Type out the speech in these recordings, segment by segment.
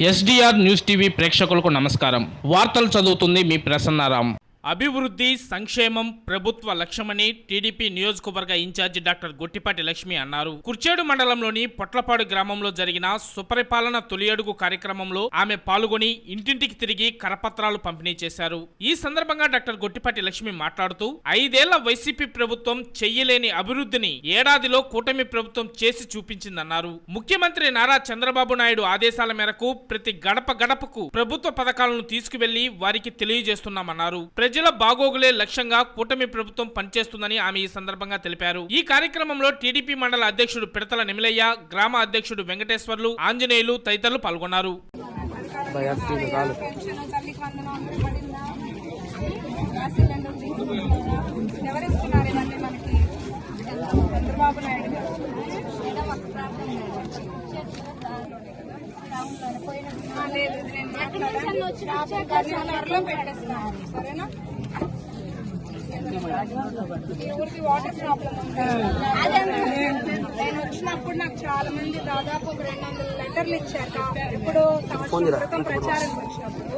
SDR news TV ప్రేక్షకులకు నమస్కారం. వార్తలు చదువుతుంది మీ ప్రసన్నారాం. అభివృద్ధి సంక్షేమం ప్రభుత్వ లక్ష్యమని టీడీపీ నియోజకవర్గ ఇన్ఛార్జి డాక్టర్ గొట్టిపాటి లక్ష్మి అన్నారు. కుర్చేడు మండలంలోని పొట్లపాడు గ్రామంలో జరిగిన సుపరిపాలన తొలి అడుగు కార్యక్రమంలో ఆమె పాల్గొని ఇంటింటికి తిరిగి కరపత్రాలు పంపిణీ చేశారు. ఈ సందర్భంగా డాక్టర్ గొట్టిపాటి లక్ష్మి మాట్లాడుతూ 5 ఏళ్ల వైసీపీ ప్రభుత్వం చెయ్యలేని అభివృద్ధిని ఏడాదిలో కూటమి ప్రభుత్వం చేసి చూపించిందన్నారు. ముఖ్యమంత్రి నారా చంద్రబాబు నాయుడు ఆదేశాల మేరకు ప్రతి గడప గడపకు ప్రభుత్వ పథకాలను తీసుకువెళ్లి వారికి తెలియజేస్తున్నామన్నారు. ప్రజల బాగోగులే లక్ష్యంగా కూటమి ప్రభుత్వం పనిచేస్తుందని ఆమె ఈ సందర్భంగా తెలిపారు. ఈ కార్యక్రమంలో టీడీపీ మండల అధ్యక్షుడు పిడతల నిమిలయ్య, గ్రామ అధ్యక్షుడు వెంకటేశ్వర్లు, ఆంజనేయులు తదితరులు పాల్గొన్నారు. సరేనా? ఊరికి వాటర్ ప్రాబ్లం ఉంది. నేను వచ్చినప్పుడు నాకు చాలా మంది దాదాపు 200 లెటర్లు ఇచ్చారు. ఇప్పుడు సంవత్సరం క్రితం ప్రచారం వచ్చినప్పుడు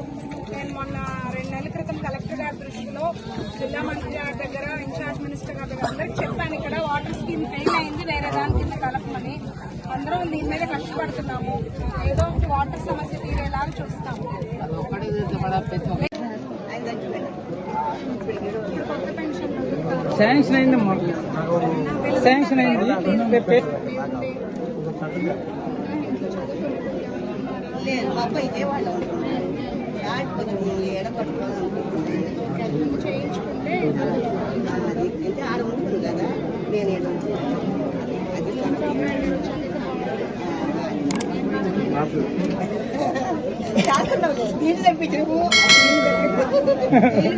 నేను మొన్న 2 నెలల క్రితం కలెక్టర్ గారి దృష్టిలో, జిల్లా మంత్రి గారి దగ్గర, ఇన్ఛార్జ్ మినిస్టర్ గారి దగ్గర అందరికి చెప్పాను. ఇక్కడ వాటర్ స్కీమ్ ఫెయిల్ అయింది, వేరే దాని కింద కలపమని. అందరం దీని మీద కష్టపడుతున్నాము. ఏదో ఒకటి వాటర్ సమస్య తీరేలాగా చూస్తాము. శాంక్షన్ అయిందమ్మా, శాంక్షన్ అయింది. లేదు పాప ఇదే వాళ్ళు చేయించుకుంటే ఆడ ఉంటుంది కదా. నేను నీళ్ళు తెప్పించు.